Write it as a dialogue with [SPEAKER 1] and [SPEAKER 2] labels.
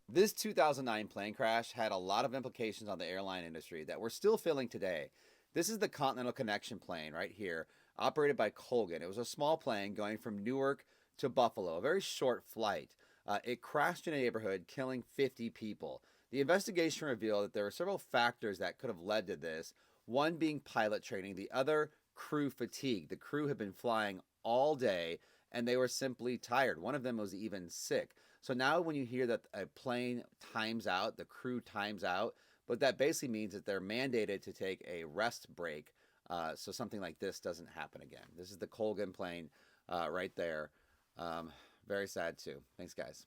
[SPEAKER 1] This 2009 plane crash had a lot of implications on the airline industry that we're still feeling today. This is the Continental Connection plane right here, operated by Colgan. It was a small plane going from Newark to Buffalo, a very short flight. It crashed in a neighborhood, killing 50 people. The investigation revealed that there were several factors that could have led to this, one being pilot training, the other crew fatigue. The crew had been flying all day and they were simply tired. One of them was even sick. So now when you hear that a plane times out, the crew times out, but that basically means that they're mandated to take a rest break, so something like this doesn't happen again. This is the Colgan plane right there. Very sad too. Thanks, guys.